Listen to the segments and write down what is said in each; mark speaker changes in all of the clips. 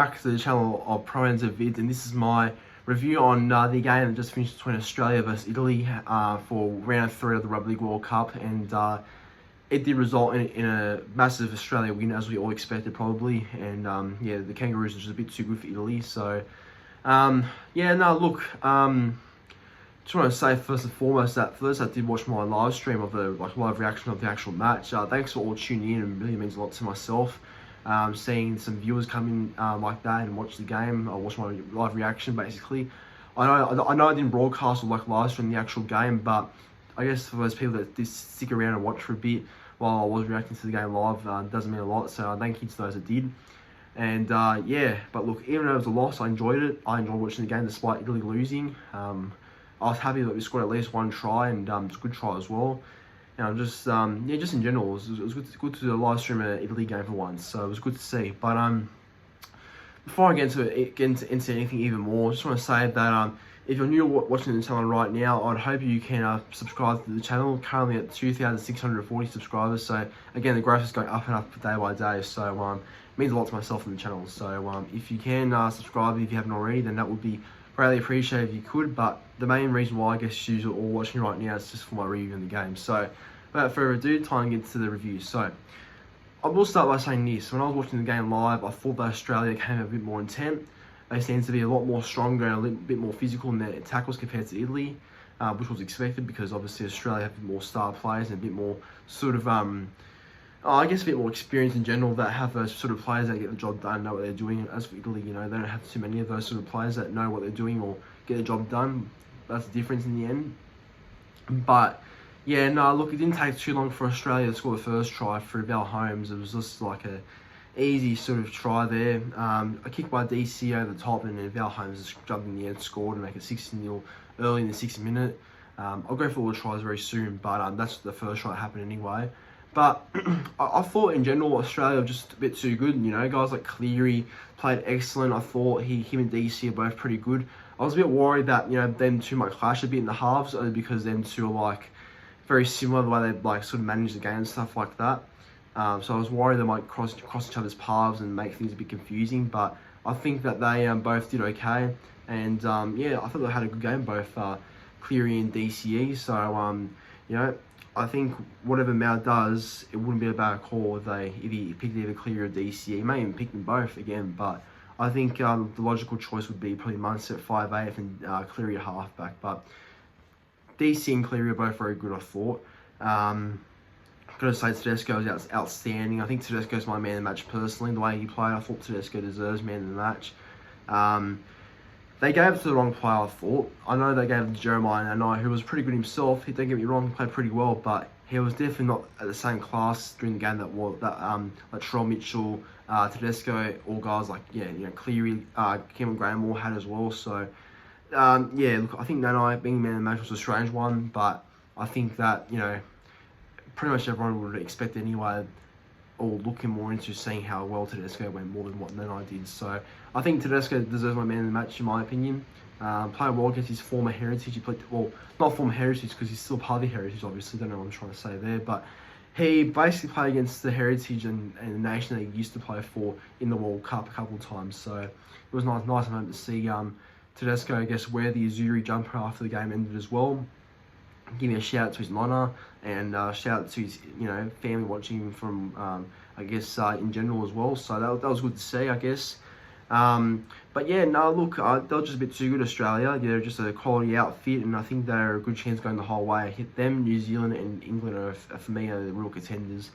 Speaker 1: back to the channel of Pro-Enzo Vids, and this is my review on the game that just finished between Australia versus Italy for round 3 of the Rugby League World Cup, and it did result in a massive Australia win, as we all expected probably, and yeah, the Kangaroos are just a bit too good for Italy. So yeah, no, look, just want to say first and foremost that for those that did watch my live stream of the live reaction of the actual match, thanks for all tuning in. It really means a lot to myself. Seeing some viewers come in like that and watch the game, or watch my live reaction basically. I know I didn't broadcast or live stream the actual game, but I guess for those people that did stick around and watch for a bit while I was reacting to the game live, doesn't mean a lot. So thank you to those that did. And yeah, but look, even though it was a loss, I enjoyed it. I enjoyed watching the game despite Italy losing. I was happy that we scored at least one try, and it's a good try as well. And just yeah, just in general, it was good to live stream an Italy game for once, so it was good to see. But before I get into anything even more, I just want to say that if you're new watching the channel right now, I'd hope you can subscribe to the channel. Currently at 2,640 subscribers, so again, the growth is going up and up day by day, so it means a lot to myself and the channel. So if you can subscribe if you haven't already, then that would be greatly appreciated if you could. But the main reason why I guess you're all watching right now is just for my review in the game. So without further ado, time to get to the review. So I will start by saying this: when I was watching the game live, I thought that Australia came a bit more intent. They seemed to be a lot more stronger and a little bit more physical in their tackles compared to Italy, which was expected because obviously Australia have a bit more star players and a bit more sort of I guess a bit more experience in general, that have those sort of players that get the job done, know what they're doing. As for Italy, you know, they don't have too many of those sort of players that know what they're doing or get the job done. That's the difference in the end. But yeah, no, look, it didn't take too long for Australia to score the first try through Val Holmes. It was just like a easy sort of try there. A kick by DC over the top, and then Val Holmes just jumped in the end, scored to make it 16-0 early in the 60th minute. I'll go for all the tries very soon, but that's the first try that happened anyway. But I thought in general Australia were just a bit too good. You know, guys like Cleary played excellent. I thought him and DC are both pretty good. I was a bit worried that, you know, them two might clash a bit in the halves, only because them two are like very similar, the way they like sort of manage the game and stuff like that. So I was worried they might cross each other's paths and make things a bit confusing. But I think that they both did okay, and yeah, I thought they had a good game, both Cleary and DCE. So you know, I think whatever Mao does, it wouldn't be a bad call if he picked either Cleary or DCE. He may even pick them both again, but I think the logical choice would be probably Munster at 5'8" and Cleary at halfback. But DC and Cleary are both very good, I thought. Gotta say Tedesco was outstanding. I think Tedesco's my man of the match personally. The way he played, I thought Tedesco deserves man of the match. They gave it to the wrong player, I thought. I know they gave it to Jeremiah Nanai, who was pretty good himself. Don't get me wrong, he played pretty well, but he was definitely not at the same class during the game that LATRELL, Mitchell, Tedesco, all guys like, yeah, you know, Cleary, Cameron Graham all had as well. So yeah, look, I think Nanai being man of the match was a strange one, but I think that, you know, pretty much everyone would expect anyway, or looking more into seeing how well Tedesco went more than what Nanai did. So I think Tedesco deserves my man of the match in my opinion. Played well against his former heritage. He played, well, not former heritage because he's still part of the heritage, obviously. Don't know what I'm trying to say there, but he basically played against the heritage and the nation that he used to play for in the World Cup a couple of times. So it was nice to see Tedesco, I guess, wear the Azuri jumper after the game ended as well. Give me a shout out to his nonna, and shout out to his, you know, family watching him from I guess in general as well. So that was good to see, I guess. But yeah, no, look, they were just a bit too good, Australia. They're just a quality outfit, and I think they're a good chance going the whole way. I hit them, New Zealand and England are for me are the real contenders.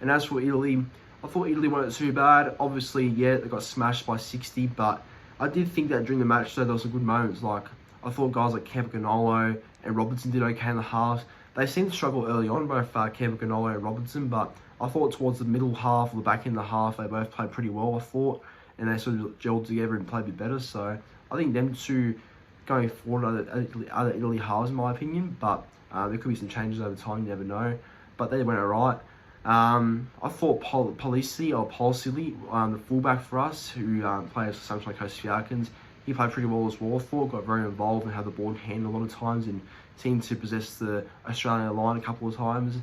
Speaker 1: And as for Italy, I thought Italy weren't too bad. Obviously, yeah, they got smashed by 60, but I did think that during the match, though, there was some good moments. Like, I thought guys like Campanolo and Robertson did okay in the halves. They seemed to struggle early on, both Campanolo and Robertson, but I thought towards the middle half or the back end of the half, they both played pretty well, I thought, and they sort of gelled together and played a bit better. So I think them two going forward are other Italy halves in my opinion, but there could be some changes over time, you never know. But they went alright. I thought Polisi, the fullback for us, who plays for Sunshine Coast Falcons, he played pretty well as well. I thought got very involved and had the ball in hand a lot of times and seemed to possess the Australian line a couple of times.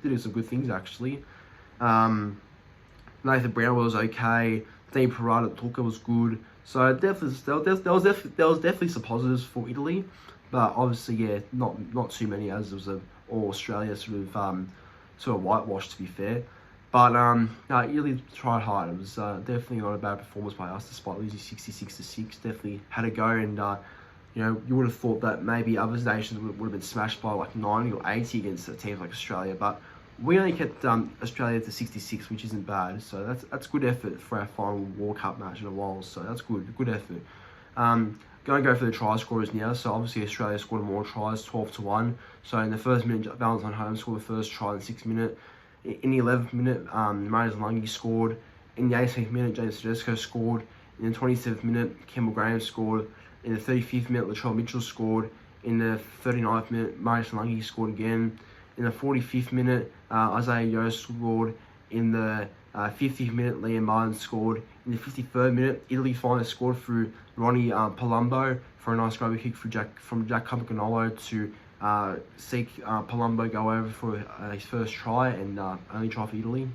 Speaker 1: Did some good things actually. Nathan Brown was okay. Dean Parada Tuca was good. So there was definitely some positives for Italy, but obviously, yeah, not too many, as it was a all Australia sort of whitewash, to be fair. But no, Italy tried hard. It was definitely not a bad performance by us, despite losing 66-6. Definitely had a go, and you know, you would have thought that maybe other nations would have been smashed by like 90 or 80 against teams like Australia, but we only kept Australia to 66, which isn't bad. So that's good effort for our final World Cup match in a while. So that's good effort. Going to go for the try scorers now. So obviously Australia scored more tries, 12-1. So in the first minute, Valentine Holmes scored the first try in the 6th minute. In the 11th minute, Marius Lungi scored. In the 18th minute, James Tedesco scored. In the 27th minute, Campbell Graham scored. In the 35th minute, LATRELL Mitchell scored. In the 39th minute, Marius Lungi scored again. In the 45th minute, Isaiah Yeo scored. In the 50th minute, Liam Martin scored. In the 53rd minute, Italy finally scored through Ronnie Palumbo for a nice grubby kick from Jack Campagnolo to seek Palumbo go over for his first try and only try for Italy.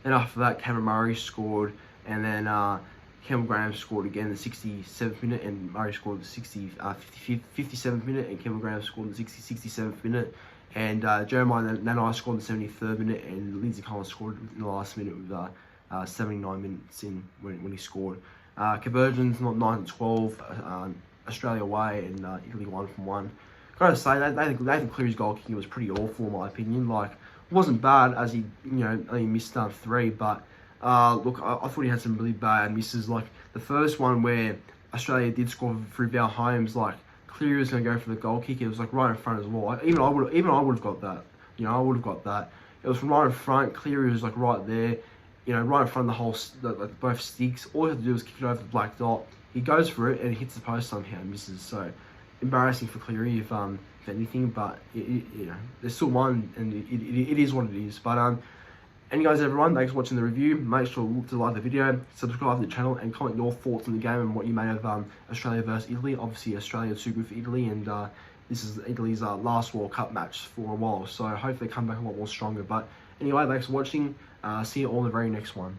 Speaker 1: Then after that, Cameron Murray scored, and then Campbell Graham scored again in the 67th minute, and Murray scored the 57th minute, and Campbell Graham scored in the 67th minute. And Jeremiah Nanai scored in the 73rd minute, and Lindsay Collins scored in the last minute with 79 minutes in when he scored. Conversions, not 9-12, Australia away, and Italy 1-1. Gotta say, Nathan Cleary's goal kicking was pretty awful in my opinion. Like, it wasn't bad, as he only missed 3, but look, I thought he had some really bad misses. Like the first one where Australia did score through Val Holmes, like Cleary was going to go for the goal kick. It was like right in front as well. Even I would have got that. I would have got that. It was from right in front. Cleary was like right there. Right in front of both sticks. All he had to do was kick it over the black dot. He goes for it and it hits the post somehow and misses. So embarrassing for Cleary if anything. But there's still one, and it is what it is. But anyways, everyone, thanks for watching the review. Make sure to like the video, subscribe to the channel, and comment your thoughts on the game and what you made of Australia versus Italy. Obviously, Australia too good for Italy, and this is Italy's last World Cup match for a while. So I hope they come back a lot more stronger. But anyway, thanks for watching. See you all in the very next one.